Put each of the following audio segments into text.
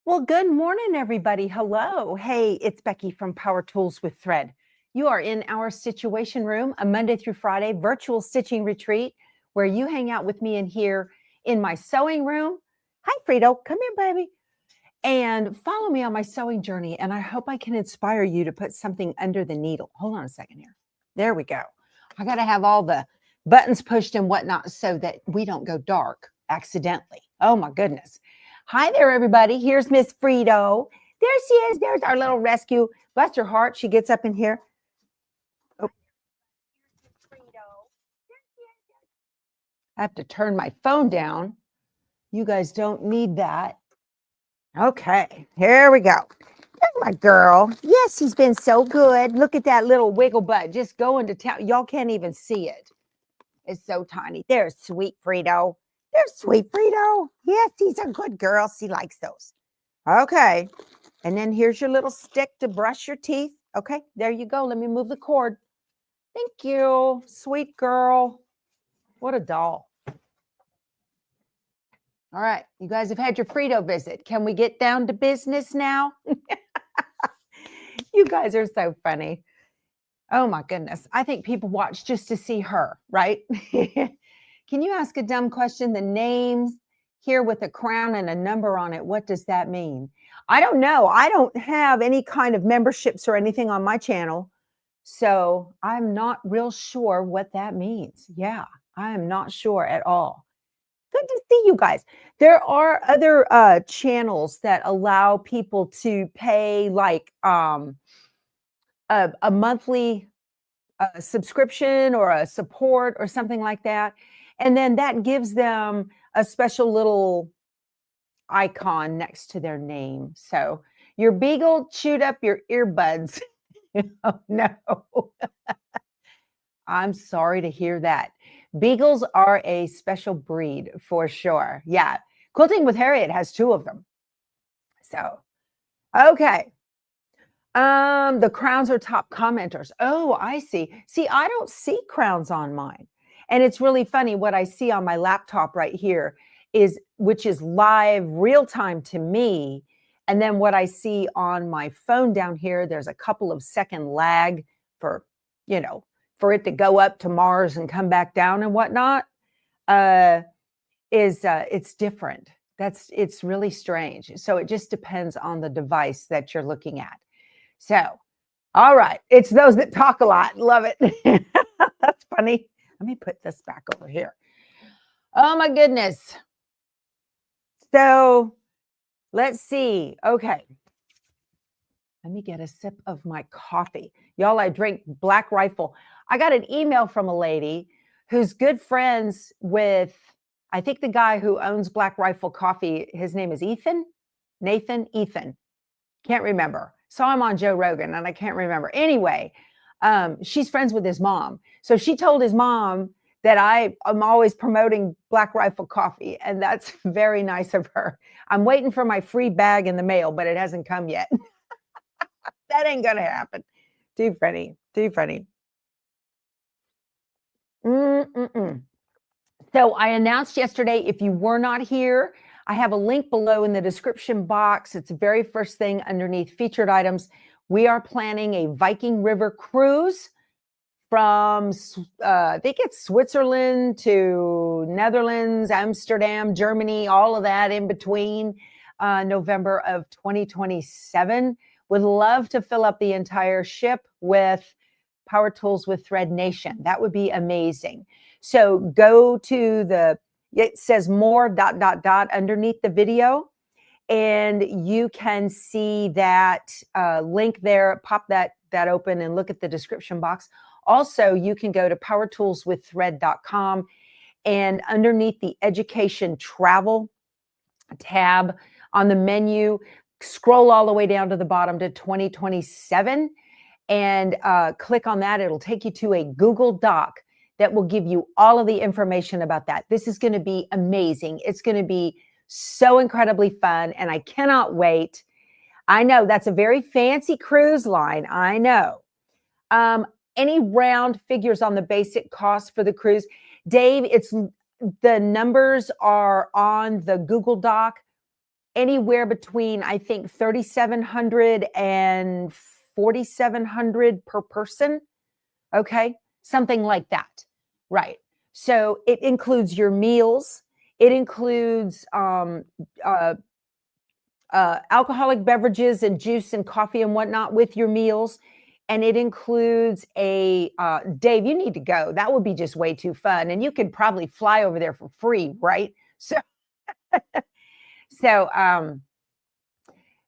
Well, good morning, everybody. Hello. Hey, it's Becky from Power Tools with Thread. You are in our Stitchuation room, a Monday through Friday virtual stitching retreat where you hang out with me in here in my sewing room. Hi, Frito. Come here, baby. And follow me on my sewing journey. And I hope I can inspire you to put something under the needle. Hold on a second here. There we go. I got to have all the buttons pushed and whatnot so that we don't go dark accidentally. Oh, my goodness. Hi there, everybody. Here's Miss Frito. There she is. There's our little rescue. Bless her heart. She gets up in here. Oh. I have to turn my phone down. You guys don't need that. Okay, here we go. There's my girl. Yes, he's been so good. Look at that little wiggle butt just going to town. Y'all can't even see it. It's so tiny. There's sweet Frito. There's sweet Frito. Yes, he's a good girl. She likes those. Okay. And then here's your little stick to brush your teeth. Okay, there you go. Let me move the cord. Thank you, sweet girl. What a doll. All right, you guys have had your Frito visit. Can we get down to business now? You guys are so funny. Oh my goodness. I think people watch just to see her, right? Can you ask a dumb question? The names here with a crown and a number on it, what does that mean? I don't know. I don't have any kind of memberships or anything on my channel. So I'm not real sure what that means. Yeah, I am not sure at all. Good to see you guys. There are other channels that allow people to pay like a monthly subscription or a support or something like that. And then that gives them a special little icon next to their name. So your beagle chewed up your earbuds. Oh, no. I'm sorry to hear that. Beagles are a special breed for sure. Yeah. Quilting with Harriet has 2 of them. So, okay. The crowns are top commenters. Oh, I see. See, I don't see crowns on mine. And it's really funny what I see on my laptop right here is, which is live real time to me. And then what I see on my phone down here, there's a couple of second lag for, for it to go up to Mars and come back down and whatnot. It's different. It's really strange. So it just depends on the device that you're looking at. So, all right. It's those that talk a lot. Love it. That's funny. Let me put this back over here. Oh, my goodness. So, let's see. Okay. Let me get a sip of my coffee. Y'all, I drink Black Rifle. I got an email from a lady who's good friends with, I think the guy who owns Black Rifle Coffee. His name is Ethan. Can't remember. Saw him on Joe Rogan and I can't remember. Anyway, she's friends with his mom. So she told his mom that I'm always promoting Black Rifle Coffee, and that's very nice of her. I'm waiting for my free bag in the mail, but it hasn't come yet. That ain't gonna happen. Too funny. Too funny. So I announced yesterday, if you were not here, I have a link below in the description box. It's the very first thing underneath featured items. We are planning a Viking River cruise from, I think it's Switzerland to Netherlands, Amsterdam, Germany, all of that in between, November of 2027. Would love to fill up the entire ship with Power Tools with Thread Nation. That would be amazing. So go to it says more ... underneath the video, and you can see that link there. Pop that open and look at the description box. Also, you can go to powertoolswiththread.com, and underneath the education travel tab on the menu, scroll all the way down to the bottom to 2027 and click on that. It'll take you to a Google Doc that will give you all of the information about that. This is going to be amazing. It's going to be so incredibly fun, and I cannot wait. I know that's a very fancy cruise line. I know. Any round figures on the basic cost for the cruise? Dave, the numbers are on the Google Doc. anywhere between, I think, 3,700 and 4,700 per person. Okay, something like that. Right. So it includes your meals. It includes alcoholic beverages and juice and coffee and whatnot with your meals. And it includes a, Dave, you need to go. That would be just way too fun. And you could probably fly over there for free, right? So, so,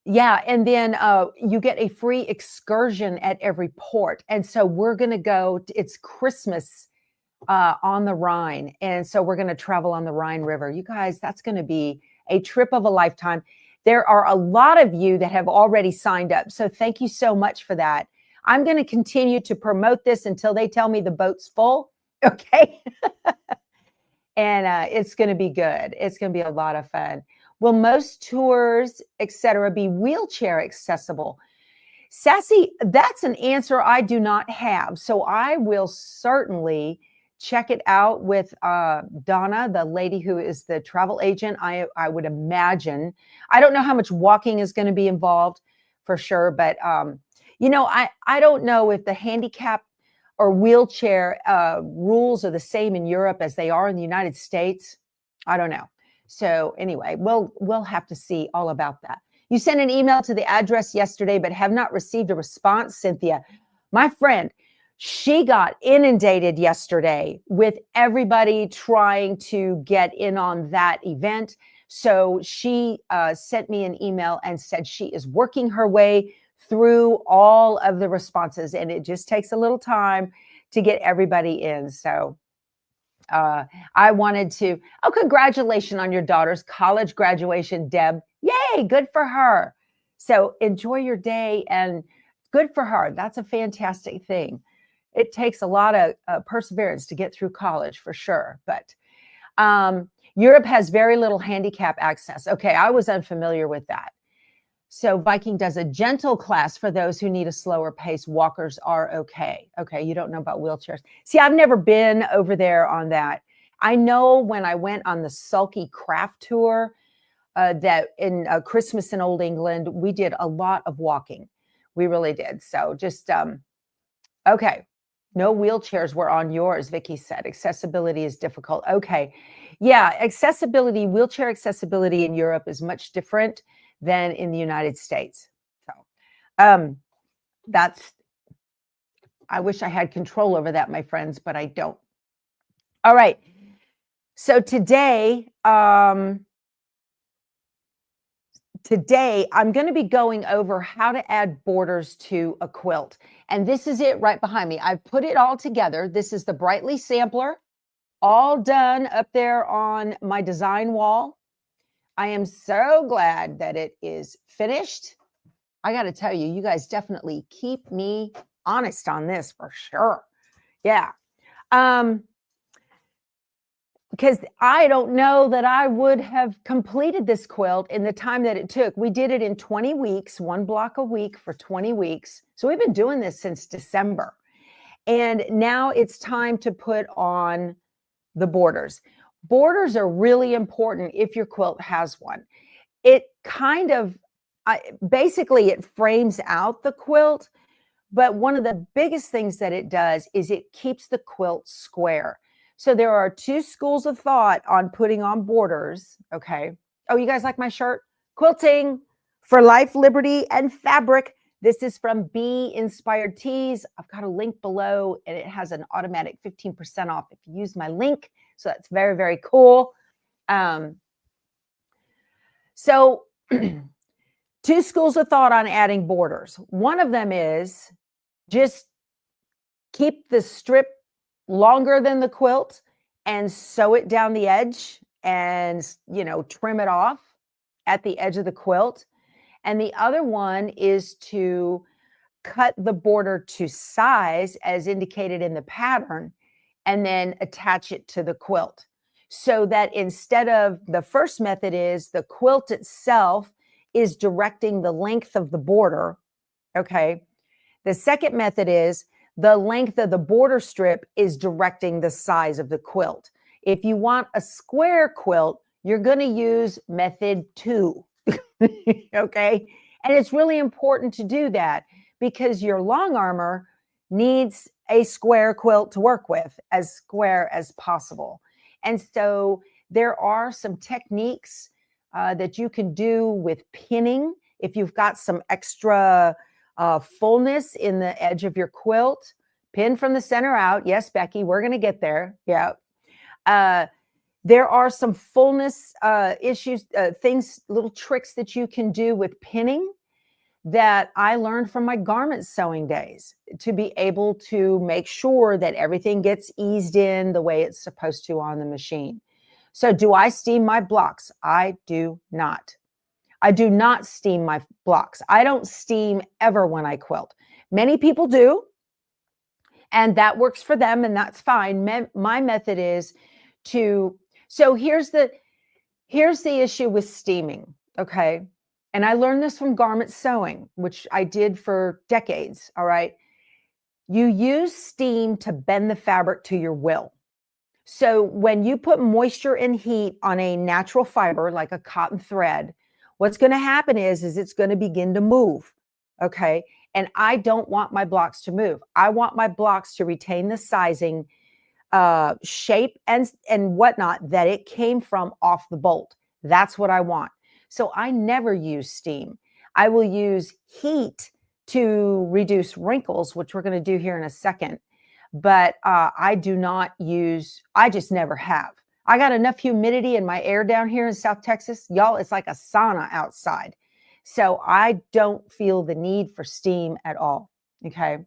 yeah. And then you get a free excursion at every port. And so we're going to go, it's Christmas on the Rhine. And so we're going to travel on the Rhine River. You guys, that's going to be a trip of a lifetime. There are a lot of you that have already signed up. So thank you so much for that. I'm going to continue to promote this until they tell me the boat's full. Okay. And it's going to be good. It's going to be a lot of fun. Will most tours, etc., be wheelchair accessible? Sassy, that's an answer I do not have. So I will certainly check it out with Donna, the lady who is the travel agent. I would imagine. I don't know how much walking is going to be involved for sure, but you know, I don't know if the handicap or wheelchair rules are the same in Europe as they are in the United States. I don't know. So anyway, we'll have to see all about that. You sent an email to the address yesterday, but have not received a response, Cynthia. My friend, she got inundated yesterday with everybody trying to get in on that event. So she sent me an email and said she is working her way through all of the responses, and it just takes a little time to get everybody in. So I wanted to, congratulations on your daughter's college graduation, Deb. Yay, good for her. So enjoy your day and good for her. That's a fantastic thing. It takes a lot of perseverance to get through college for sure. But Europe has very little handicap access. Okay, I was unfamiliar with that. So Viking does a gentle class for those who need a slower pace. Walkers are okay. Okay, you don't know about wheelchairs. See, I've never been over there on that. I know when I went on the Sulky Craft Tour that in Christmas in Old England, we did a lot of walking. We really did. So just, okay. No wheelchairs were on yours, Vicky said. Accessibility is difficult. Okay. Yeah, accessibility, wheelchair accessibility in Europe is much different than in the United States. So I wish I had control over that, my friends, but I don't. All right. So today I'm going to be going over how to add borders to a quilt. And this is it right behind me. I've put it all together. This is the Brightly sampler, all done up there on my design wall. I am so glad that it is finished. I got to tell you, you guys definitely keep me honest on this for sure. Yeah. Because I don't know that I would have completed this quilt in the time that it took. We did it in 20 weeks, one block a week for 20 weeks. So we've been doing this since December. And now it's time to put on the borders. Borders are really important if your quilt has one. It kind of, basically it frames out the quilt, but one of the biggest things that it does is it keeps the quilt square. So there are two schools of thought on putting on borders, okay? Oh, you guys like my shirt? Quilting for Life, Liberty, and Fabric. This is from Bee Inspired Tees. I've got a link below, and it has an automatic 15% off if you use my link. So that's very, very cool. So two schools of thought on adding borders. One of them is just keep the strip longer than the quilt and sew it down the edge and, you know, trim it off at the edge of the quilt. And the other one is to cut the border to size as indicated in the pattern and then attach it to the quilt. So that instead of the first method is the quilt itself is directing the length of the border, okay? The second method is the length of the border strip is directing the size of the quilt. If you want a square quilt, you're going to use method 2, Okay. And it's really important to do that because your long armor needs a square quilt to work with, as square as possible. And so there are some techniques that you can do with pinning. If you've got some extra fullness in the edge of your quilt, pin from the center out. Yes, Becky, we're going to get there. Yeah. There are some fullness issues, things, little tricks that you can do with pinning that I learned from my garment sewing days to be able to make sure that everything gets eased in the way it's supposed to on the machine. So do I steam my blocks? I do not. I do not steam my blocks. I don't steam ever when I quilt. Many people do, and that works for them, and that's fine. My method is to, so here's the issue with steaming, okay? And I learned this from garment sewing, which I did for decades, all right? You use steam to bend the fabric to your will. So when you put moisture and heat on a natural fiber, like a cotton thread, what's going to happen is it's going to begin to move, okay? And I don't want my blocks to move. I want my blocks to retain the sizing, shape, and whatnot that it came from off the bolt. That's what I want. So I never use steam. I will use heat to reduce wrinkles, which we're going to do here in a second. But I do not use, I just never have. I got enough humidity in my air down here in South Texas. Y'all, it's like a sauna outside. So I don't feel the need for steam at all. Okay.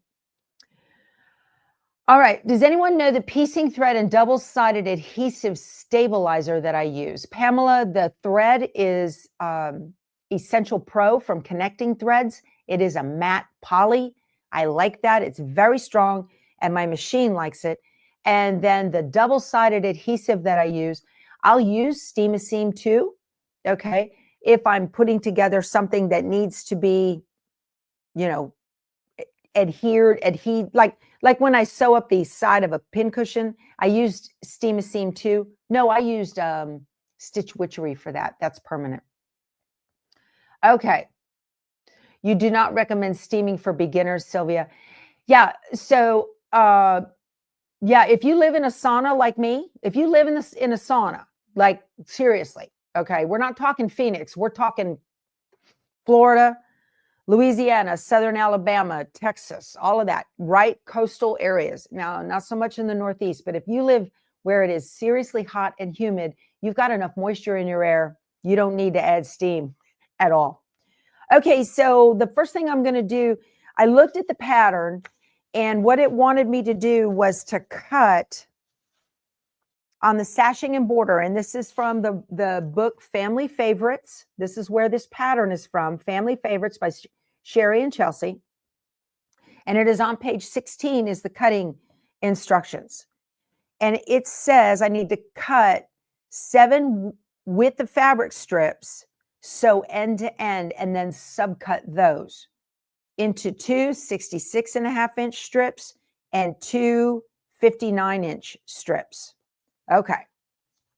All right. Does anyone know the piecing thread and double-sided adhesive stabilizer that I use? Pamela, the thread is Essential Pro from Connecting Threads. It is a matte poly. I like that. It's very strong, and my machine likes it. And then the double-sided adhesive that I use, I'll use Stitchuation too, okay? If I'm putting together something that needs to be, you know, adhered, like when I sew up the side of a pincushion, I used Stitchuation too. No, I used Stitch Witchery for that. That's permanent. Okay. You do not recommend steaming for beginners, Sylvia. Yeah. So, yeah, if you live in a sauna like me, if you live in a sauna, like seriously, okay, we're not talking Phoenix, we're talking Florida, Louisiana, Southern Alabama, Texas, all of that, right? Coastal areas. Now, not so much in the Northeast, but if you live where it is seriously hot and humid, you've got enough moisture in your air. You don't need to add steam at all. Okay, so the first thing I'm going to do, I looked at the pattern, and what it wanted me to do was to cut on the sashing and border. And this is from the book Family Favorites. This is where this pattern is from, Family Favorites by Sherry and Chelsea. And it is on page 16 is the cutting instructions. And it says I need to cut 7 width of fabric strips, sew end to end, and then subcut those into 2 66.5-inch strips and 2 59-inch strips. Okay.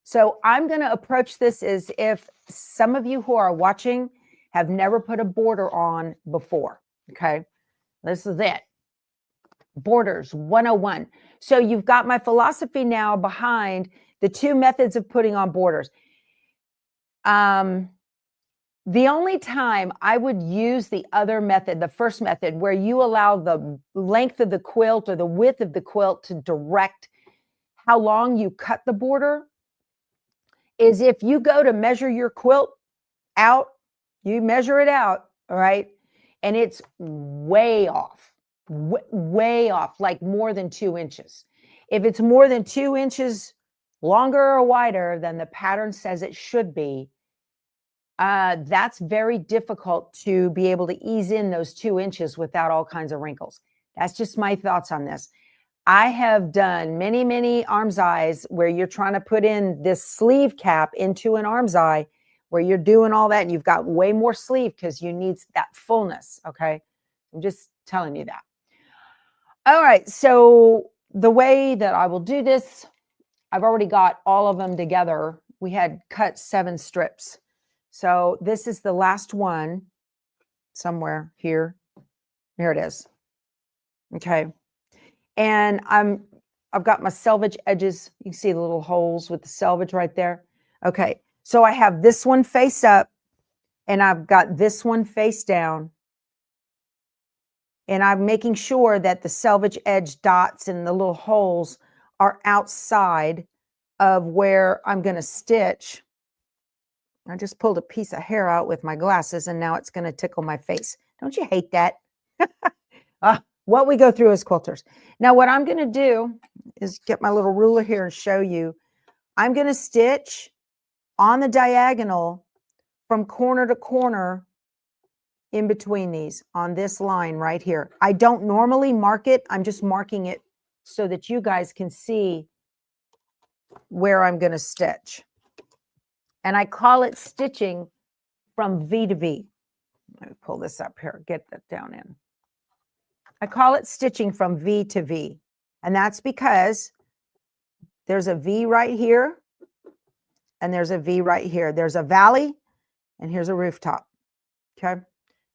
So I'm going to approach this as if some of you who are watching have never put a border on before. Okay. This is it. Borders 101. So you've got my philosophy now behind the 2 methods of putting on borders. The only time I would use the other method, the first method, where you allow the length of the quilt or the width of the quilt to direct how long you cut the border, is if you go to measure your quilt out, you measure it out, all right, and it's way off, way off, like more than 2 inches. If it's more than 2 inches longer or wider than the pattern says it should be, that's very difficult to be able to ease in those 2 inches without all kinds of wrinkles. That's just my thoughts on this. I have done many, many armseyes where you're trying to put in this sleeve cap into an armseye where you're doing all that and you've got way more sleeve because you need that fullness, okay? I'm just telling you that. All right, so the way that I will do this, I've already got all of them together. We had cut 7 strips. So this is the last one somewhere here. Here it is. Okay. And I've got my selvage edges. You can see the little holes with the selvage right there. Okay. So I have this one face up and I've got this one face down. And I'm making sure that the selvage edge dots and the little holes are outside of where I'm going to stitch. I just pulled a piece of hair out with my glasses and now it's going to tickle my face. Don't you hate that? What we go through as quilters. Now what I'm going to do is get my little ruler here and show you. I'm going to stitch on the diagonal from corner to corner in between these on this line right here. I don't normally mark it. I'm just marking it so that you guys can see where I'm going to stitch. And I call it stitching from V to V. Let me pull this up here, get that down in. I call it stitching from V to V. And that's because there's a V right here and there's a V right here. There's a valley and here's a rooftop. Okay.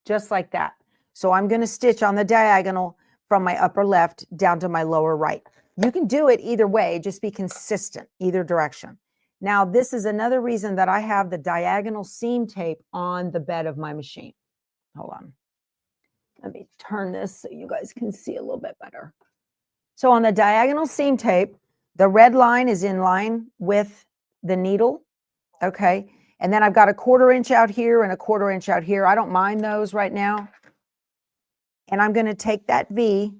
Just like that. So I'm going to stitch on the diagonal from my upper left down to my lower right. You can do it either way, just be consistent either direction. Now, this is another reason that I have the diagonal seam tape on the bed of my machine. Hold on. Let me turn this so you guys can see a little bit better. So on the diagonal seam tape, the red line is in line with the needle. Okay. And then I've got a 1/4 inch out here and a 1/4 inch out here. I don't mind those right now. And I'm going to take that V.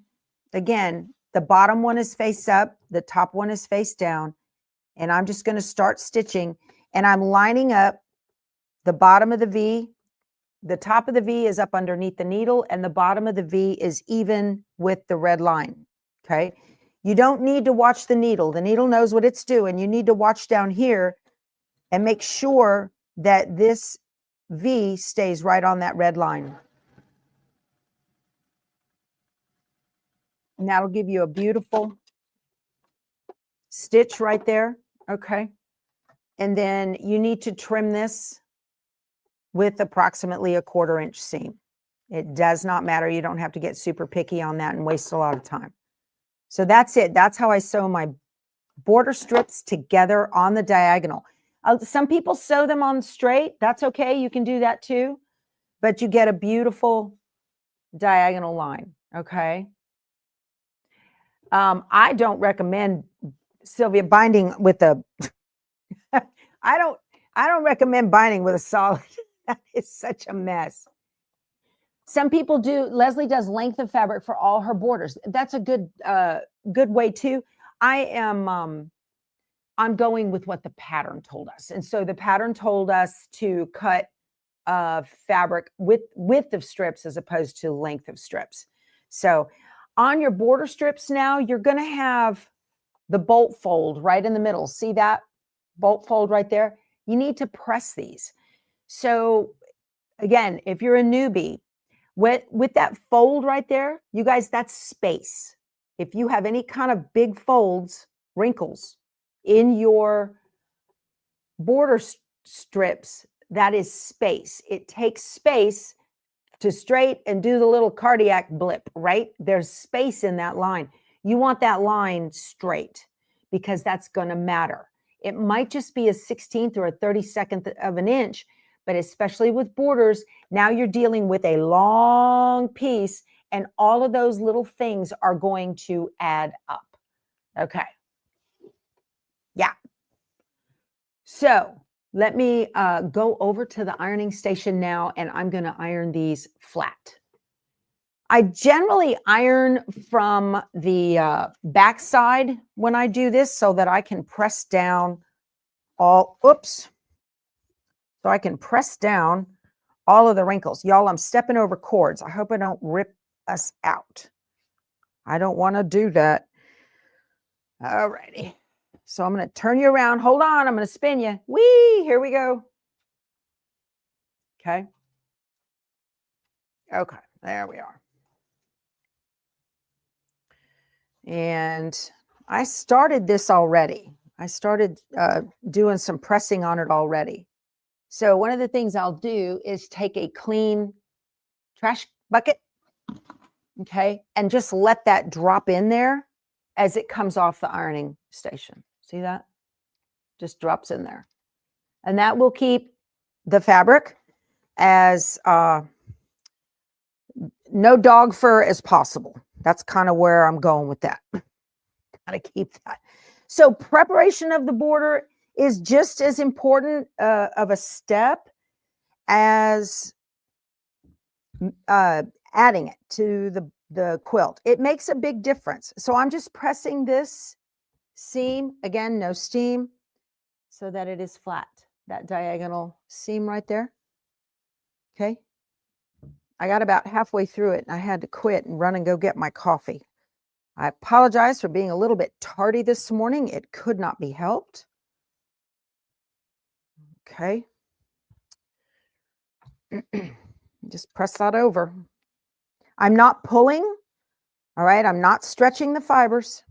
Again, the bottom one is face up. The top one is face down. And I'm just going to start stitching. And I'm lining up the bottom of the V. The top of the V is up underneath the needle. And the bottom of the V is even with the red line. Okay. You don't need to watch the needle. The needle knows what it's doing. You need to watch down here and make sure that this V stays right on that red line. And that'll give you a beautiful stitch right there. Okay. And then you need to trim this with approximately a 1/4 inch seam. It does not matter. You don't have to get super picky on that and waste a lot of time. So that's it. That's how I sew my border strips together on the diagonal. Some people sew them on straight. That's okay. You can do that too. But you get a beautiful diagonal line. Okay. I don't recommend, Sylvia, binding with a, I don't recommend binding with a solid. That is such a mess. Some people do. Leslie does length of fabric for all her borders. That's a good way too. I'm going with what the pattern told us. And so the pattern told us to cut fabric with width of strips as opposed to length of strips. So on your border strips now, you're going to have the bolt fold right in the middle. See that bolt fold right there? You need to press these. So again, if you're a newbie, with that fold right there, you guys, that's space. If you have any kind of big folds, wrinkles in your border strips, that is space. It takes space to straight and do the little cardiac blip, right? There's space in that line. You want that line straight because that's going to matter. It might just be a 1/16 or a 32nd of an inch, but especially with borders, now you're dealing with a long piece and all of those little things are going to add up. Okay. Yeah. So let me go over to the ironing station now, and I'm going to iron these flat. I generally iron from the back side when I do this so that I can press down all, oops. So I can press down all of the wrinkles. Y'all, I'm stepping over cords. I hope I don't rip us out. I don't want to do that. All righty. So I'm going to turn you around. Hold on. I'm going to spin you. Whee! Here we go. Okay. Okay. There we are. And I started this already. I started doing some pressing on it already. So one of the things I'll do is take a clean trash bucket, okay, and just let that drop in there as it comes off the ironing station. See that? Just drops in there. And that will keep the fabric as no dog fur as possible. That's kind of where I'm going with that. Gotta keep that. So preparation of the border is just as important of a step as adding it to the quilt. It makes a big difference. So I'm just pressing this seam, again, no steam, so that it is flat, that diagonal seam right there. Okay. I got about halfway through it and I had to quit and run and go get my coffee. I apologize for being a little bit tardy this morning. It could not be helped. Okay. Just press that over. I'm not pulling. All right. I'm not stretching the fibers.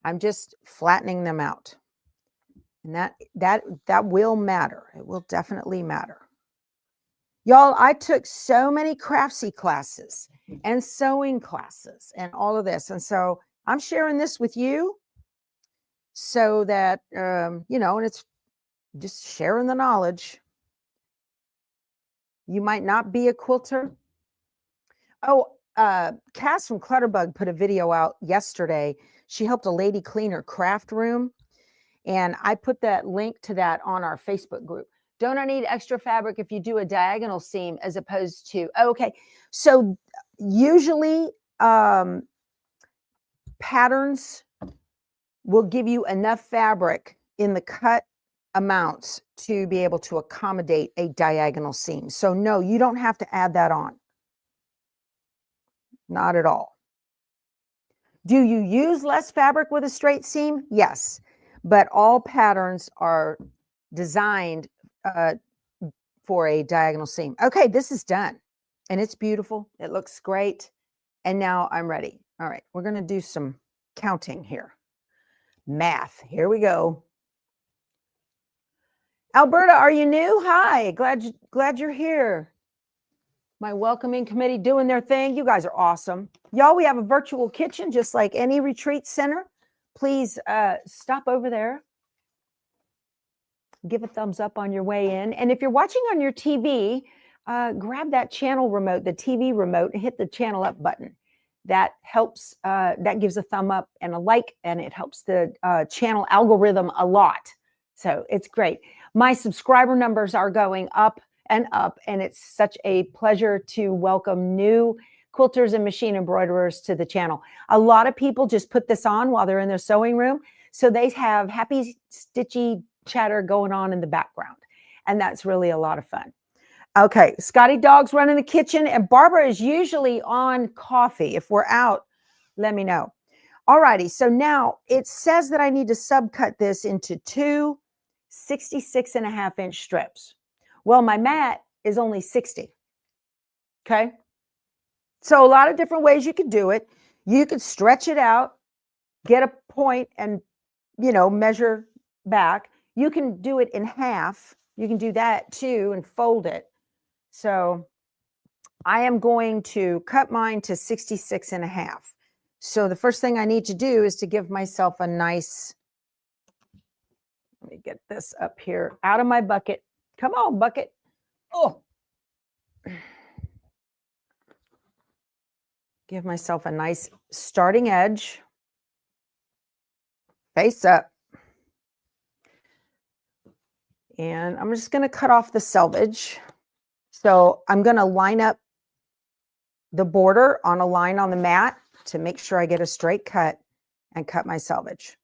I'm just flattening them out. And that will matter. It will definitely matter. Y'all, I took so many craftsy classes and sewing classes and all of this. And so I'm sharing this with you so that, you know, and it's just sharing the knowledge. You might not be a quilter. Oh, Cass from Clutterbug put a video out yesterday. She helped a lady clean her craft room. And I put that link to that on our Facebook group. Don't I need extra fabric if you do a diagonal seam as opposed to, okay. So usually patterns will give you enough fabric in the cut amounts to be able to accommodate a diagonal seam. So no, you don't have to add that on. Not at all. Do you use less fabric with a straight seam? Yes, but all patterns are designed for a diagonal seam. Okay, this is done and it's beautiful. It looks great. And now I'm ready. All right, we're going to do some counting here. Math. Here we go. Alberta, are you new? Hi, glad you're here. My welcoming committee doing their thing. You guys are awesome. Y'all, we have a virtual kitchen just like any retreat center. Please stop over there. Give a thumbs up on your way in. And if you're watching on your TV, grab that channel remote, the TV remote, and hit the channel up button. That helps, that gives a thumb up and a like, and it helps the channel algorithm a lot. So it's great. My subscriber numbers are going up, and it's such a pleasure to welcome new quilters and machine embroiderers to the channel. A lot of people just put this on while they're in their sewing room, so they have happy, stitchy chatter going on in the background, and that's really a lot of fun. Okay, Scotty Dog's running the kitchen, and Barbara is usually on coffee. If we're out, let me know. All righty, so now it says that I need to subcut this into two 66.5-inch strips. Well, my mat is only 60. Okay, so a lot of different ways you could do it. You could stretch it out, get a point, and measure back. You can do it in half. You can do that too and fold it. So I am going to cut mine to 66.5. So the first thing I need to do is to give myself a nice, let me get this up here out of my bucket. Come on, bucket. Oh, give myself a nice starting edge, face up. And I'm just going to cut off the selvage. So I'm going to line up the border on a line on the mat to make sure I get a straight cut and cut my selvage.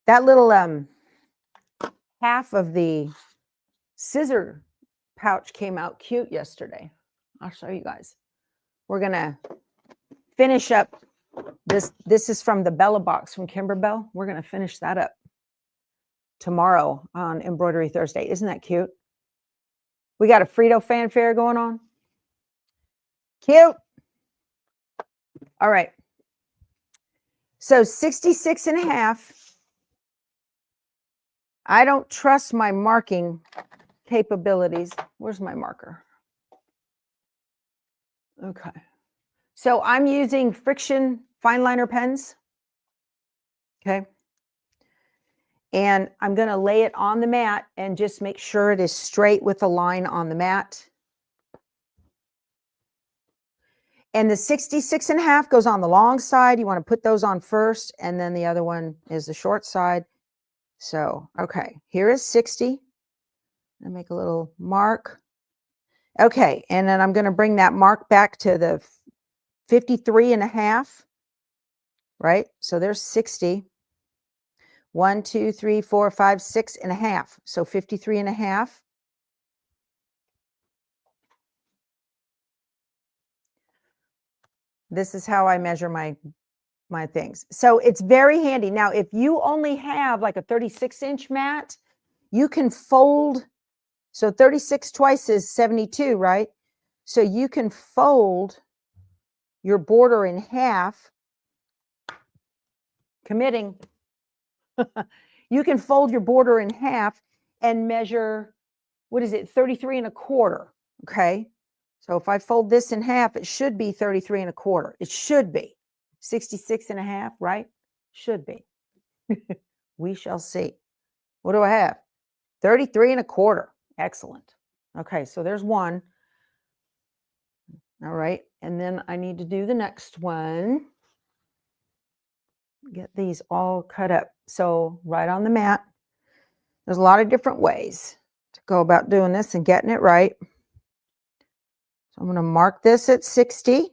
That little half of the scissor pouch came out cute yesterday. I'll show you guys. We're going to finish up this. This is from the Bella box from Kimberbell. We're going to finish that up tomorrow on Embroidery Thursday. Isn't that cute? We got a Frito fanfare going on. Cute. All right. So 66.5. I don't trust my marking capabilities. Where's my marker? Okay. So I'm using friction fine liner pens. Okay. And I'm going to lay it on the mat and just make sure it is straight with the line on the mat. And the 66.5 goes on the long side. You want to put those on first, and then the other one is the short side. So, okay, here is 60. I make a little mark. Okay, and then I'm going to bring that mark back to the 53.5, right? So there's 60. 1, 2, 3, 4, 5, 6.5. So 53.5. This is how I measure my things. So it's very handy. Now, if you only have like a 36-inch mat, you can fold. So 36 twice is 72, right? So you can fold your border in half, committing. You can fold your border in half and measure, what is it, 33.25, okay? So if I fold this in half, it should be 33.25. It should be 66.5, right? Should be. We shall see. What do I have? 33.25. Excellent. Okay, so there's one. All right, and then I need to do the next one. Get these all cut up. So right on the mat. There's a lot of different ways to go about doing this and getting it right. So I'm going to mark this at 60.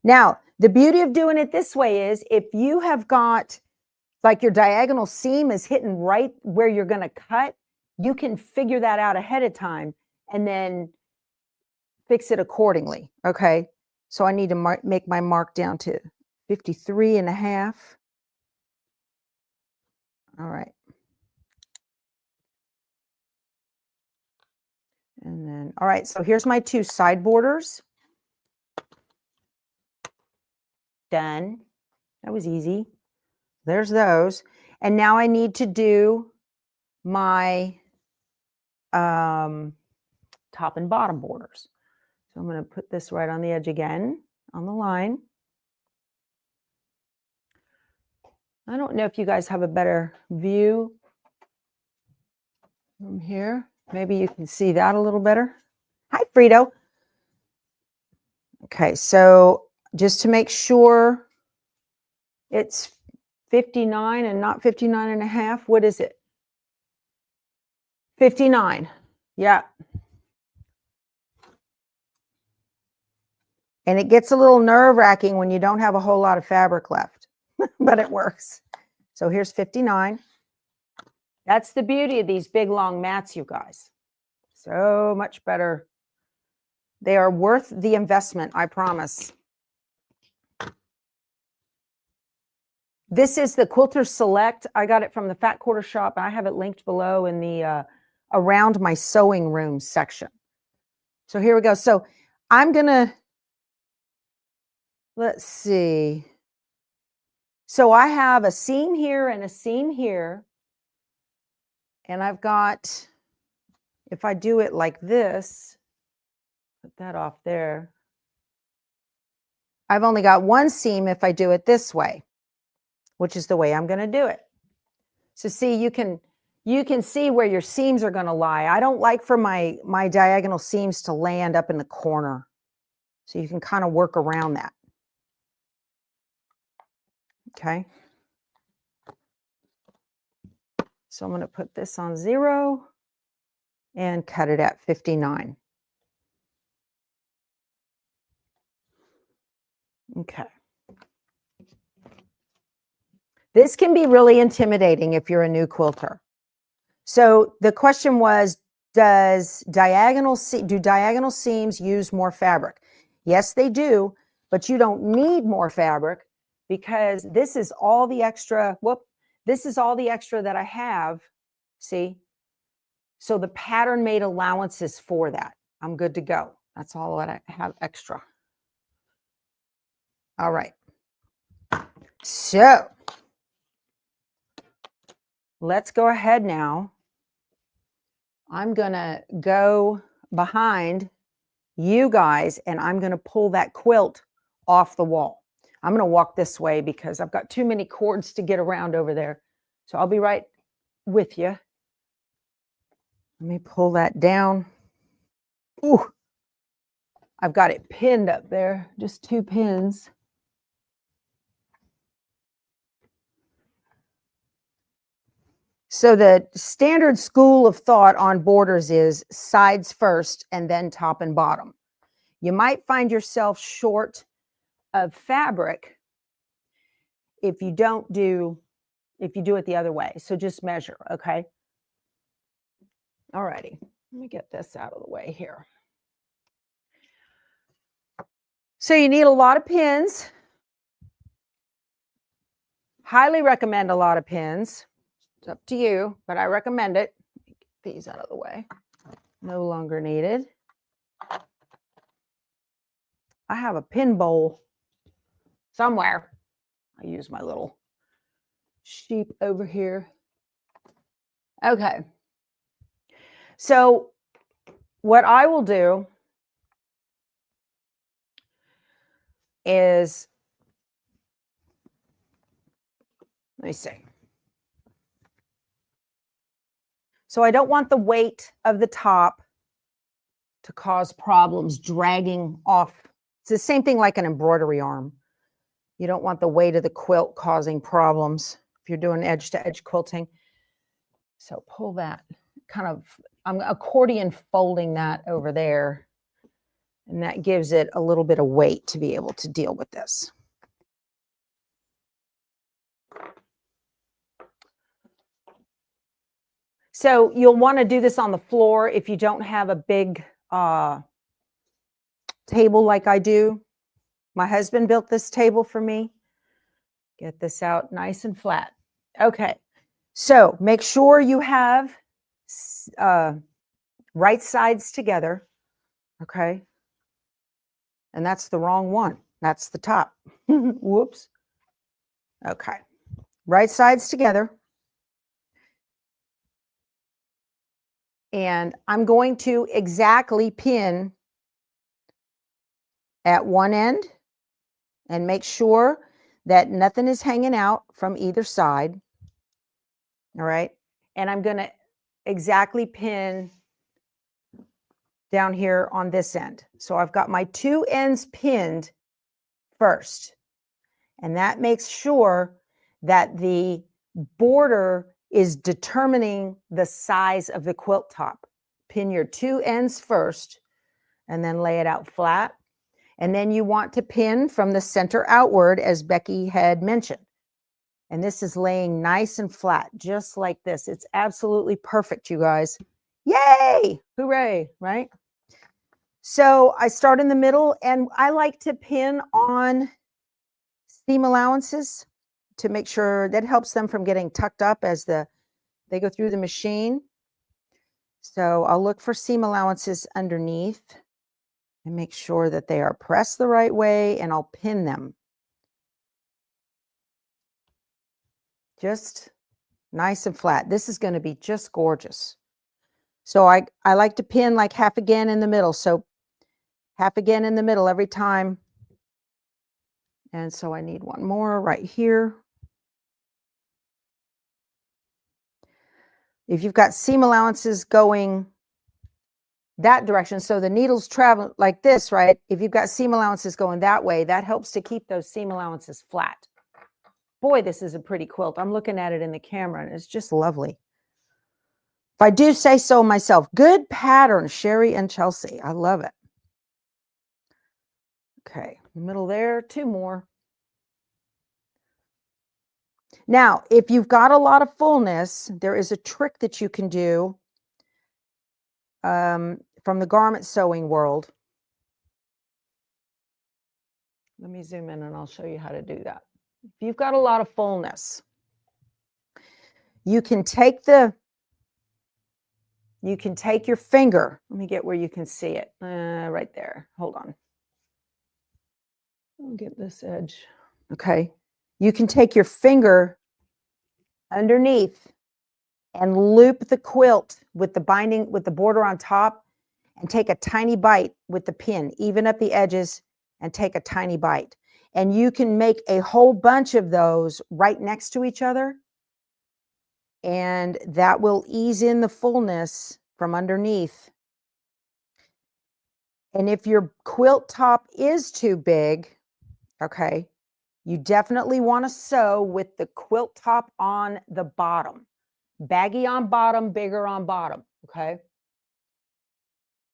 Now, the beauty of doing it this way is if you have got like your diagonal seam is hitting right where you're going to cut, you can figure that out ahead of time and then fix it accordingly. Okay. So I need to make my mark down to 53.5. All right. And then, all right, so here's my two side borders. Done. That was easy. There's those. And now I need to do my top and bottom borders. So I'm going to put this right on the edge again, on the line. I don't know if you guys have a better view from here. Maybe you can see that a little better. Hi, Frito. Okay, so just to make sure it's 59 and not 59.5, what is it? 59. Yeah. And it gets a little nerve-wracking when you don't have a whole lot of fabric left, but it works. So here's 59. That's the beauty of these big, long mats, you guys. So much better. They are worth the investment, I promise. This is the Quilter Select. I got it from the Fat Quarter Shop. I have it linked below in the around my sewing room section. So here we go. So I'm going to, let's see. So I have a seam here and a seam here. And I've got, if I do it like this, put that off there. I've only got one seam if I do it this way, which is the way I'm going to do it. So see, you can see where your seams are going to lie. I don't like for my diagonal seams to land up in the corner. So you can kind of work around that. Okay. So I'm going to put this on 0 and cut it at 59. Okay. This can be really intimidating if you're a new quilter. So the question was, do diagonal seams use more fabric? Yes, they do, but you don't need more fabric because this is all the extra, this is all the extra that I have, see? So the pattern made allowances for that. I'm good to go. That's all that I have extra. All right. So let's go ahead now. I'm going to go behind you guys and I'm going to pull that quilt off the wall. I'm going to walk this way because I've got too many cords to get around over there. So I'll be right with you. Let me pull that down. Ooh, I've got it pinned up there, just 2 pins. So the standard school of thought on borders is sides first and then top and bottom. You might find yourself short of fabric if you do it the other way. So just measure, okay? All righty, let me get this out of the way here. So you need a lot of pins. Highly recommend a lot of pins. It's up to you, but I recommend it. Get these out of the way. No longer needed. I have a pin bowl somewhere. I use my little sheep over here. Okay. So what I will do is, let me see. So I don't want the weight of the top to cause problems dragging off. It's the same thing like an embroidery arm. You don't want the weight of the quilt causing problems if you're doing edge-to-edge quilting. So pull that kind of, I'm accordion folding that over there. And that gives it a little bit of weight to be able to deal with this. So you'll want to do this on the floor if you don't have a big table like I do. My husband built this table for me. Get this out nice and flat. Okay, so make sure you have right sides together, okay? And that's the wrong one. That's the top. Whoops. Okay, right sides together. And I'm going to exactly pin at one end and make sure that nothing is hanging out from either side. All right. And I'm going to exactly pin down here on this end. So I've got my 2 ends pinned first. And that makes sure that the border is determining the size of the quilt top. Pin your 2 ends first and then lay it out flat. And then you want to pin from the center outward, as Becky had mentioned. And this is laying nice and flat, just like this. It's absolutely perfect, you guys. Yay! Hooray, right? So I start in the middle, and I like to pin on seam allowances to make sure that helps them from getting tucked up as they go through the machine. So I'll look for seam allowances underneath and make sure that they are pressed the right way, and I'll pin them. Just nice and flat. This is going to be just gorgeous. So I like to pin like half again in the middle. So half again in the middle every time. And so I need one more right here. If you've got seam allowances going that direction, so the needles travel like this, right? If you've got seam allowances going that way, that helps to keep those seam allowances flat. Boy, this is a pretty quilt. I'm looking at it in the camera and it's just lovely. If I do say so myself, good pattern, Sherry and Chelsea. I love it. Okay, middle there, 2 more. Now, if you've got a lot of fullness, there is a trick that you can do from the garment sewing world. Let me zoom in and I'll show you how to do that. If you've got a lot of fullness, you can take your finger. Let me get where you can see it. Right there. Hold on. I'll get this edge. Okay. You can take your finger underneath and loop the quilt with the binding, with the border on top, and take a tiny bite with the pin, even up the edges and take a tiny bite. And you can make a whole bunch of those right next to each other, and that will ease in the fullness from underneath. And if your quilt top is too big, okay, you definitely want to sew with the quilt top on the bottom. Baggy on bottom, bigger on bottom, okay?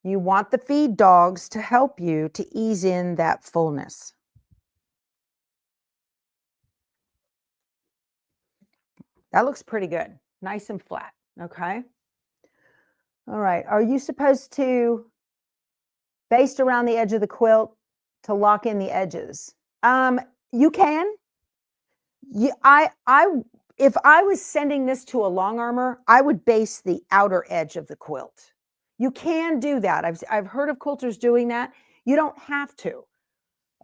You want the feed dogs to help you to ease in that fullness. That looks pretty good. Nice and flat, okay? All right, are you supposed to baste around the edge of the quilt to lock in the edges? You can. If I was sending this to a long armor, I would baste the outer edge of the quilt. You can do that. I've heard of quilters doing that. You don't have to,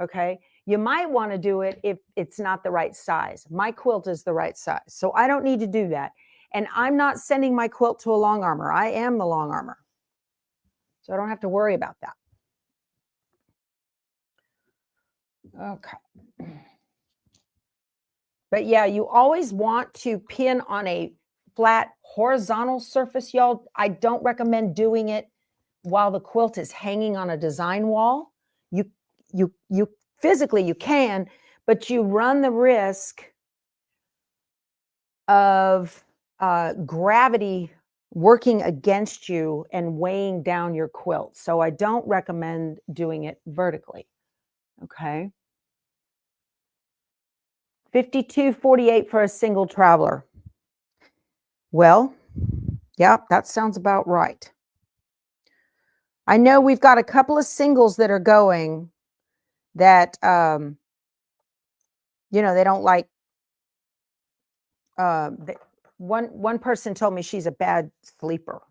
okay? You might want to do it if it's not the right size. My quilt is the right size, so I don't need to do that. And I'm not sending my quilt to a long armor. I am the long armor, so I don't have to worry about that. Okay. But yeah, you always want to pin on a flat horizontal surface, y'all. I don't recommend doing it while the quilt is hanging on a design wall. You physically you can, but you run the risk of gravity working against you and weighing down your quilt. So I don't recommend doing it vertically. Okay. 52.48 for a single traveler. Well, yeah, that sounds about right. I know we've got a couple of singles that are going that, you know, they don't like, one person told me she's a bad sleeper.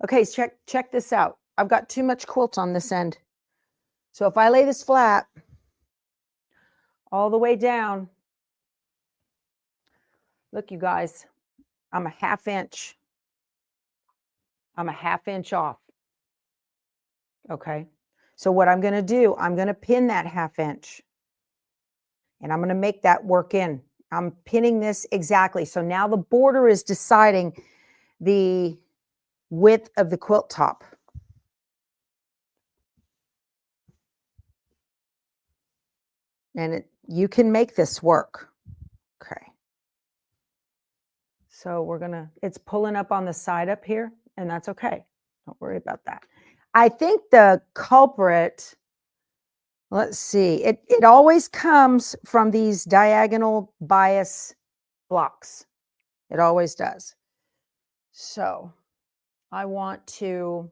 Okay, check this out. I've got too much quilt on this end. So if I lay this flat all the way down, look, you guys, I'm a half inch off. Okay. So what I'm going to do, I'm going to pin that half inch and I'm going to make that work in. I'm pinning this exactly. So now the border is deciding the width of the quilt top. And you can make this work. Okay. So we're going to, it's pulling up on the side up here, and that's okay. Don't worry about that. I think the culprit, let's see, it always comes from these diagonal bias blocks. It always does. So I want to,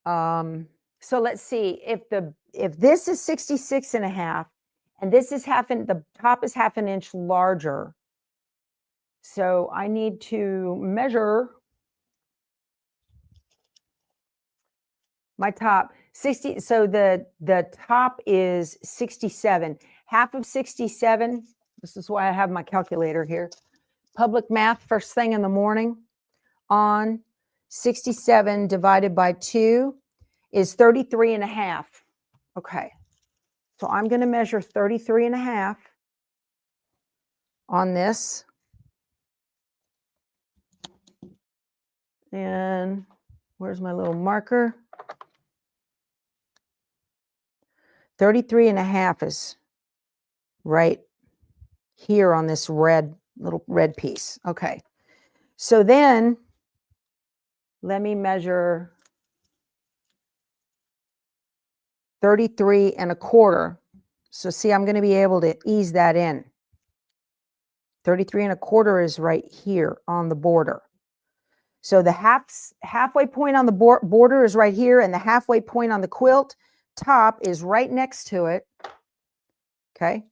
so let's see, if this is 66.5 and this is the top is half an inch larger. So I need to measure my top 60. So the top is 67. Half of 67. This is why I have my calculator here. Public math first thing in the morning. On 67 divided by 2 is 33.5. Okay. So I'm going to measure 33.5 on this. And where's my little marker? 33.5 is right here on this little red piece. Okay. So then let me measure 33.25. So see, I'm going to be able to ease that in. 33.25 is right here on the border. So the halfway point on the border is right here, and the halfway point on the quilt top is right next to it. Okay.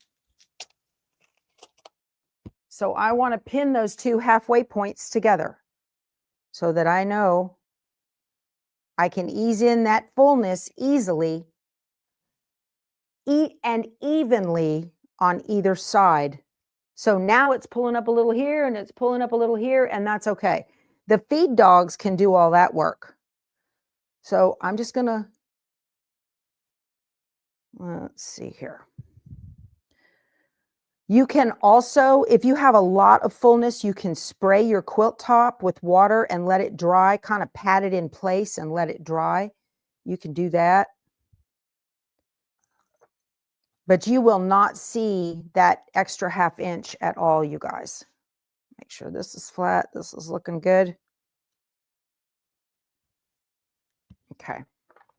So I want to pin those two halfway points together so that I know I can ease in that fullness easily and evenly on either side So now it's pulling up a little here and it's pulling up a little here, and that's okay. The feed dogs can do all that work. So I'm just gonna, let's see here. You can also, if you have a lot of fullness, you can spray your quilt top with water and let it dry, kind of pat it in place and let it dry. You can do that. But you will not see that extra ½ inch at all, you guys. Make sure this is flat. This is looking good. Okay.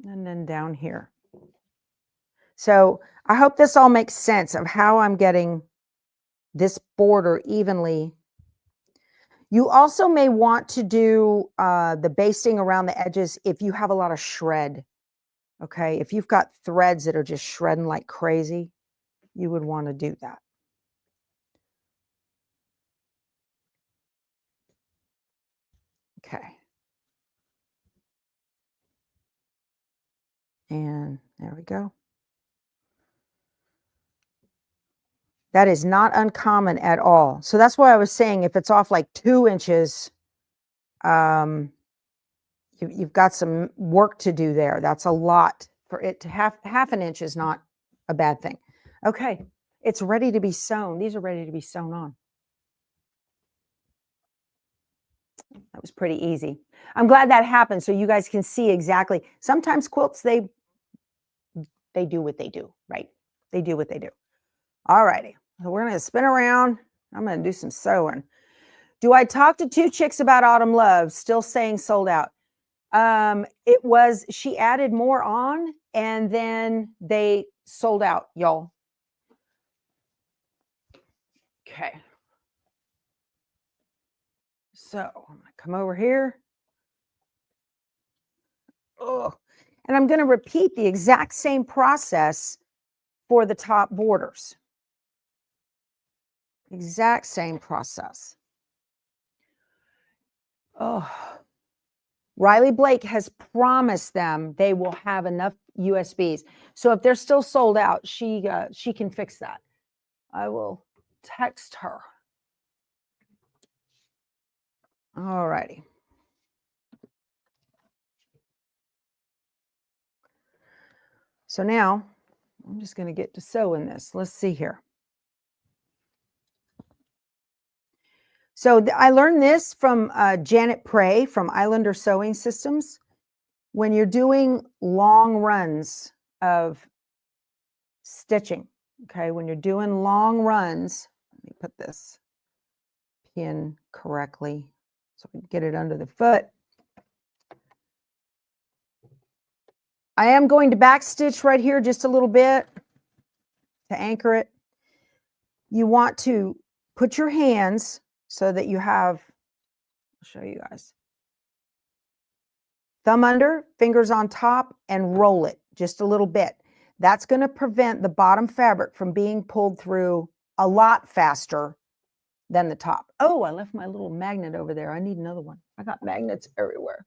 And then down here. So I hope this all makes sense of how I'm getting this border evenly. You also may want to do the basting around the edges if you have a lot of shred. Okay, if you've got threads that are just shredding like crazy, you would want to do that. Okay. And there we go. That is not uncommon at all. So that's why I was saying if it's off like 2 inches, you've got some work to do there. That's a lot. For it to half an inch is not a bad thing. Okay, it's ready to be sewn. These are ready to be sewn on. That was pretty easy. I'm glad that happened so you guys can see exactly. Sometimes quilts, they do what they do, right? They do what they do. All righty. So we're going to spin around. I'm going to do some sewing. Do I talk to 2 chicks about Autumn Love? Still saying sold out. It was, she added more on and then they sold out, y'all. Okay. So I'm going to come over here. Oh, and I'm going to repeat the exact same process for the top borders. Exact same process. Oh, Riley Blake has promised them they will have enough USBs. So if they're still sold out, she can fix that. I will text her. All righty. So now I'm just going to get to sewing this. Let's see here. So I learned this from Janet Prey from Islander Sewing Systems. When you're doing long runs of stitching, okay, when you're doing long runs, let me put this pin correctly so we can get it under the foot. I am going to backstitch right here just a little bit to anchor it. You want to put your hands so that you have, I'll show you guys. Thumb under, fingers on top, and roll it just a little bit. That's going to prevent the bottom fabric from being pulled through a lot faster than the top. Oh, I left my little magnet over there. I need another one. I got magnets everywhere.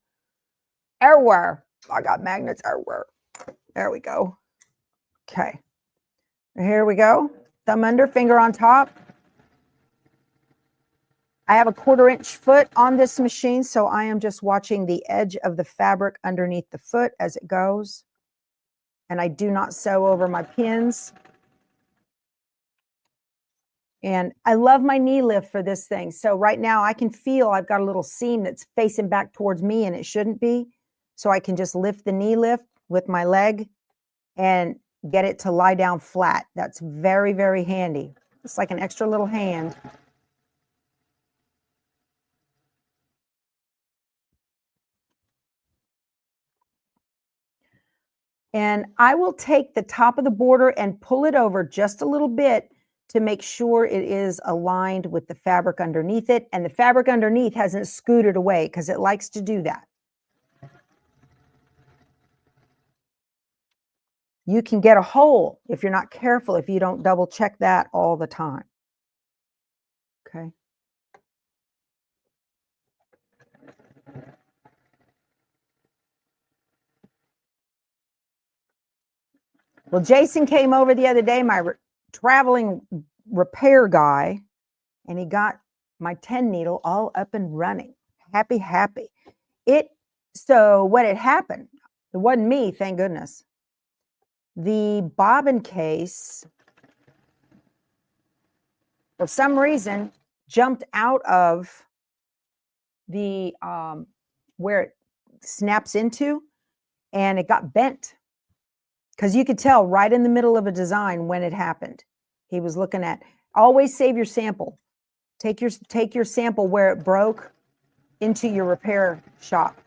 Everywhere. I got magnets everywhere. There we go. Okay. Here we go. Thumb under, finger on top. I have a 1/4 inch foot on this machine, so I am just watching the edge of the fabric underneath the foot as it goes. And I do not sew over my pins. And I love my knee lift for this thing. So right now I can feel I've got a little seam that's facing back towards me and it shouldn't be. So I can just lift the knee lift with my leg and get it to lie down flat. That's very, very handy. It's like an extra little hand. And I will take the top of the border and pull it over just a little bit to make sure it is aligned with the fabric underneath it. And the fabric underneath hasn't scooted away because it likes to do that. You can get a hole if you're not careful, if you don't double check that all the time. Okay. Well, Jason came over the other day, my traveling repair guy, and he got my 10 needle all up and running. Happy. So what had happened, it wasn't me, thank goodness. The bobbin case, for some reason, jumped out of the where it snaps into, and it got bent. Because you could tell right in the middle of a design when it happened. He was looking at, always save your sample. Take your sample where it broke into your repair shop.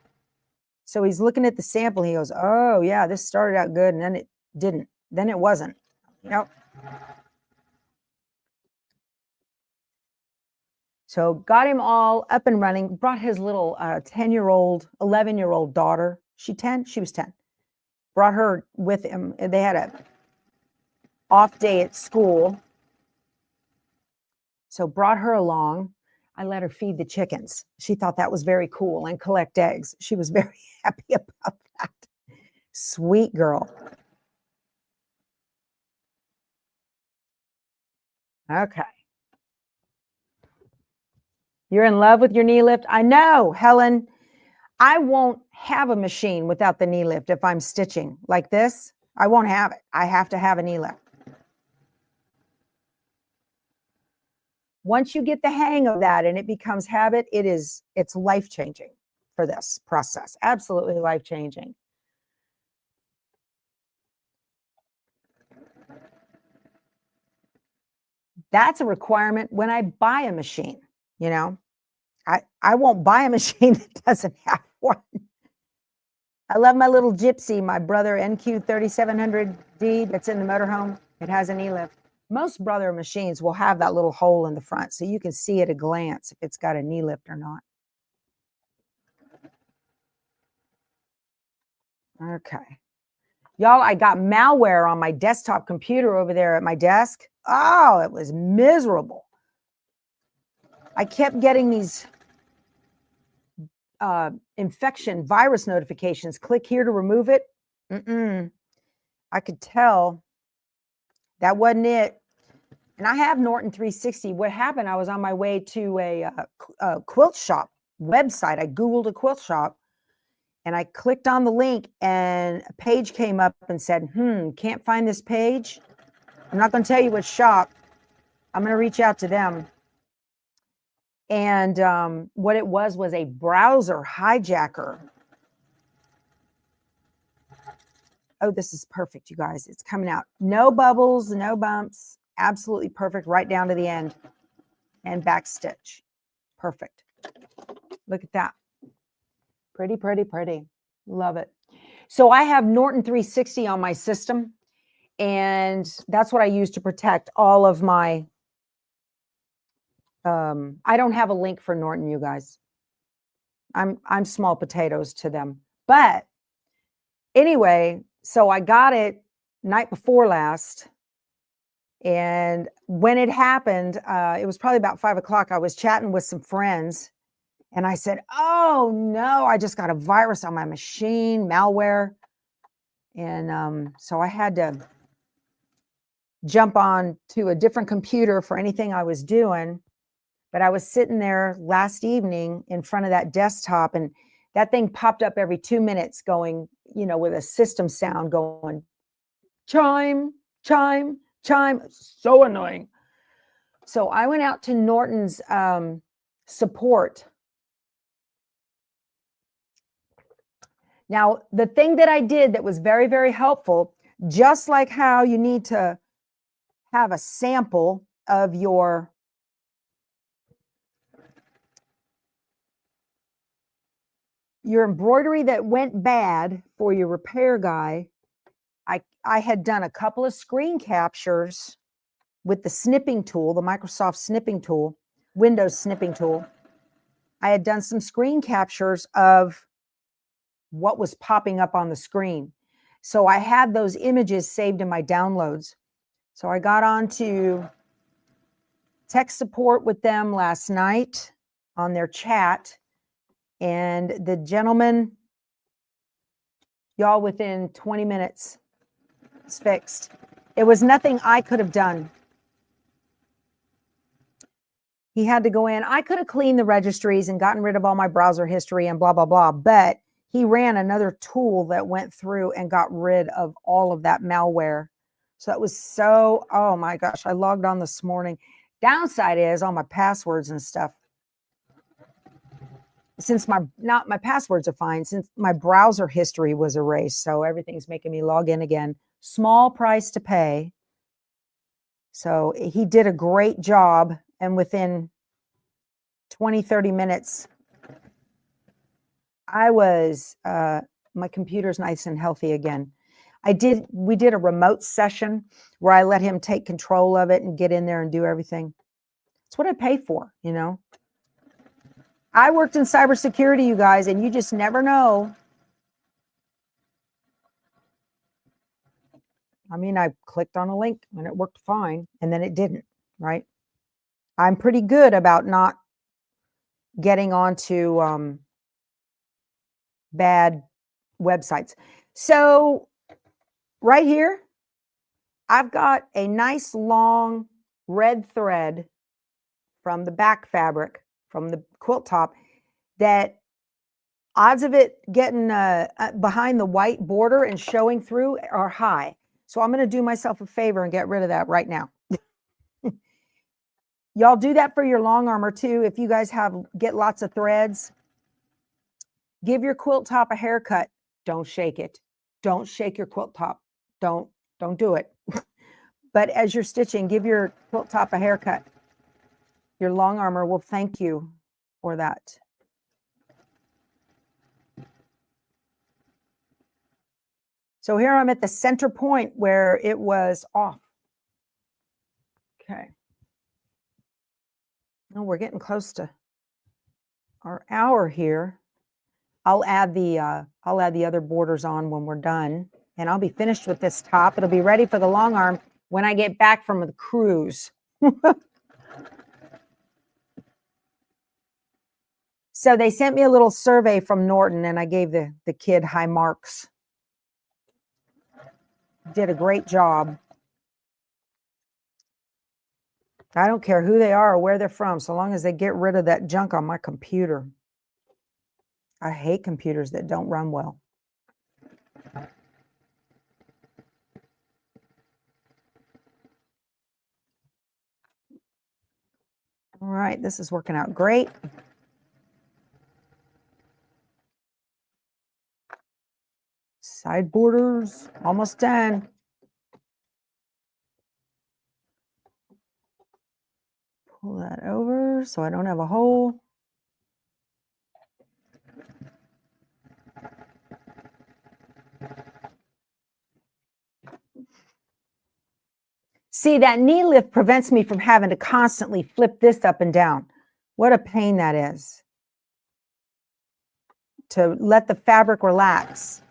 So he's looking at the sample. He goes, oh yeah, this started out good, and then it didn't. Then it wasn't. Nope. So got him all up and running, brought his little 10-year-old, 11-year-old daughter. She 10? She was 10. Brought her with him. They had a off day at school. So brought her along. I let her feed the chickens. She thought that was very cool, and collect eggs. She was very happy about that. Sweet girl. Okay. You're in love with your knee lift? I know, Helen. I won't have a machine without the knee lift if I'm stitching like this. I won't have it. I have to have a knee lift. Once you get the hang of that and it becomes habit, it's life-changing for this process. Absolutely life-changing. That's a requirement when I buy a machine, you know. I won't buy a machine that doesn't have one. I love my little gypsy, my brother NQ 3700D that's in the motorhome. It has a knee lift. Most brother machines will have that little hole in the front, so you can see at a glance if it's got a knee lift or not. Okay. Y'all, I got malware on my desktop computer over there at my desk. Oh, it was miserable. I kept getting these infection virus notifications. Click here to remove it. I could tell that wasn't it. And I have Norton 360. What happened, I was on my way to a quilt shop website. I Googled a quilt shop, and I clicked on the link, and a page came up and said, can't find this page. I'm not going to tell you which shop. I'm going to reach out to them. And what it was a browser hijacker. Oh, this is perfect, you guys. It's coming out. No bubbles, no bumps. Absolutely perfect right down to the end. And back stitch. Perfect. Look at that. Pretty, pretty, pretty. Love it. So I have Norton 360 on my system, and that's what I use to protect all of my I don't have a link for Norton, you guys. I'm small potatoes to them. But anyway, so I got it night before last. And when it happened, it was probably about 5 o'clock. I was chatting with some friends, and I said, oh no, I just got a virus on my machine, malware. And so I had to jump on to a different computer for anything I was doing. But I was sitting there last evening in front of that desktop, and that thing popped up every 2 minutes going, with a system sound going, chime, chime, chime. So annoying. So I went out to Norton's support. Now, the thing that I did that was very, very helpful, just like how you need to have a sample of your embroidery that went bad for your repair guy. I had done a couple of screen captures with the snipping tool, the Microsoft snipping tool, Windows snipping tool. I had done some screen captures of what was popping up on the screen. So I had those images saved in my downloads. So I got on to tech support with them last night on their chat. And the gentleman, y'all, within 20 minutes, it's fixed. It was nothing I could have done. he had to go in. I could have cleaned the registries and gotten rid of all my browser history and blah, blah, blah. But he ran another tool that went through and got rid of all of that malware. So that was so, oh my gosh, I logged on this morning. Downside is all my passwords and stuff. Since my passwords are fine, since my browser history was erased. So everything's making me log in again. Small price to pay. So he did a great job. And within 20, 30 minutes, my computer's nice and healthy again. We did a remote session where I let him take control of it and get in there and do everything. It's what I pay for, you know. I worked in cybersecurity, you guys, and you just never know. I mean, I clicked on a link and it worked fine, and then it didn't, right? I'm pretty good about not getting onto bad websites. So right here, I've got a nice long red thread from the back fabric, from the quilt top, that odds of it getting behind the white border and showing through are high. So I'm going to do myself a favor and get rid of that right now. Y'all do that for your long armor too. If you guys get lots of threads, give your quilt top a haircut. Don't shake it. Don't shake your quilt top. Don't do it. But as you're stitching, give your quilt top a haircut. Your long armor will thank you for that. So here I'm at the center point where it was off. Okay. Oh, we're getting close to our hour here. I'll add the other borders on when we're done, and I'll be finished with this top. It'll be ready for the long arm when I get back from the cruise. So they sent me a little survey from Norton, and I gave the kid high marks. Did a great job. I don't care who they are or where they're from, so long as they get rid of that junk on my computer. I hate computers that don't run well. All right, this is working out great. Side borders, almost done. Pull that over so I don't have a hole. See, that knee lift prevents me from having to constantly flip this up and down. What a pain that is. To let the fabric relax.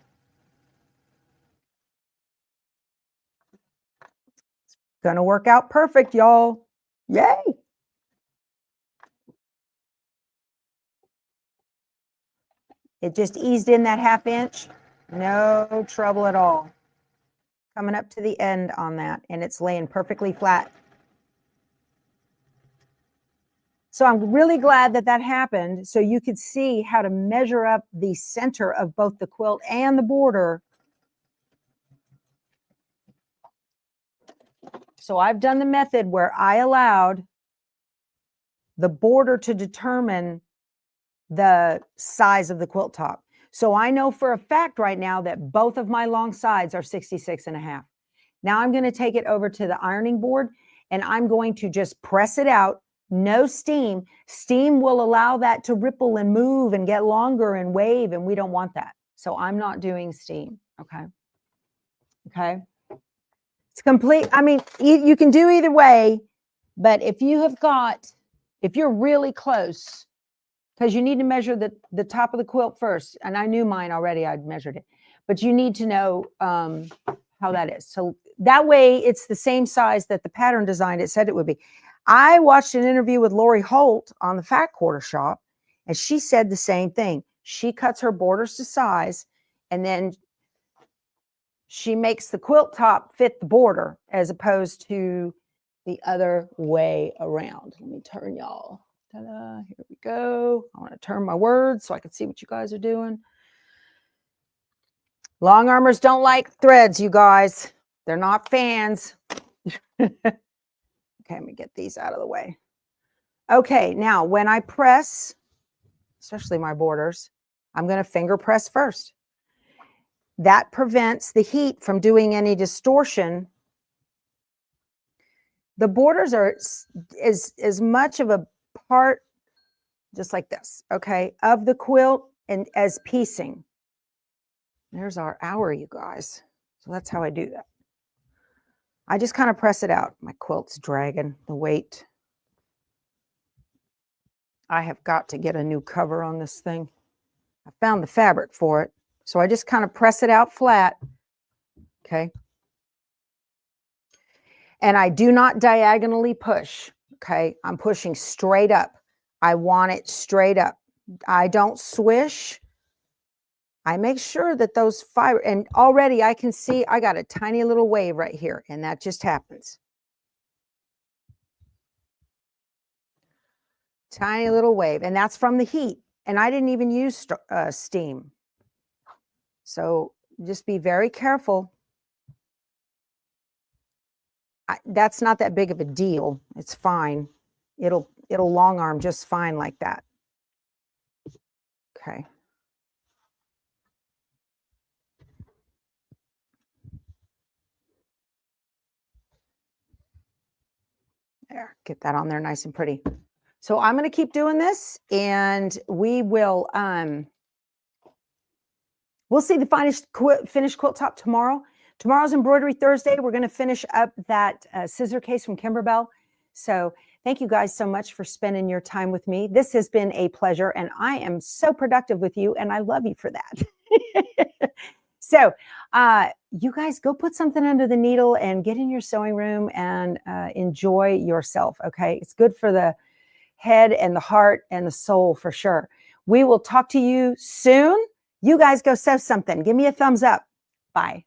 It's gonna work out perfect, y'all. Yay! It just eased in that ½ inch. No trouble at all. Coming up to the end on that, and it's laying perfectly flat. So I'm really glad that that happened, so you could see how to measure up the center of both the quilt and the border. So I've done the method where I allowed the border to determine the size of the quilt top. So I know for a fact right now that both of my long sides are 66.5. Now I'm going to take it over to the ironing board, and I'm going to just press it out. No steam. Steam will allow that to ripple and move and get longer and wave, and we don't want that. So I'm not doing steam. Okay. Okay. It's complete. I mean, you can do either way, but if you're really close, because you need to measure the top of the quilt first. And I knew mine already. I'd measured it. But you need to know how that is. So that way, it's the same size that the pattern design it said it would be. I watched an interview with Lori Holt on the Fat Quarter Shop, and she said the same thing. She cuts her borders to size, and then she makes the quilt top fit the border, as opposed to the other way around. Let me turn y'all. Ta-da, here we go. I want to turn my words so I can see what you guys are doing. Long armers don't like threads, you guys. They're not fans. Okay, let me get these out of the way. Okay, now when I press, especially my borders, I'm going to finger press first. That prevents the heat from doing any distortion. The borders are as much of a part, just like this, okay, of the quilt and as piecing. There's our hour, you guys. So that's how I do that. I just kind of press it out. My quilt's dragging the weight. I have got to get a new cover on this thing. I found the fabric for it. So I just kind of press it out flat. Okay. And I do not diagonally push. Okay. I'm pushing straight up. I want it straight up. I don't swish. I make sure that those fiber, and already I can see I got a tiny little wave right here, and that just happens. Tiny little wave, and that's from the heat. And I didn't even use steam. So just be very careful. That's not that big of a deal. It's fine. It'll long arm just fine like that. Okay. There, get that on there nice and pretty. So I'm going to keep doing this, and we will we'll see the finished quilt top tomorrow. Tomorrow's Embroidery Thursday. We're going to finish up that scissor case from Kimberbell. So thank you guys so much for spending your time with me. This has been a pleasure, and I am so productive with you, and I love you for that. So you guys go put something under the needle and get in your sewing room and enjoy yourself, okay? It's good for the head and the heart and the soul for sure. We will talk to you soon. You guys go sew something. Give me a thumbs up. Bye.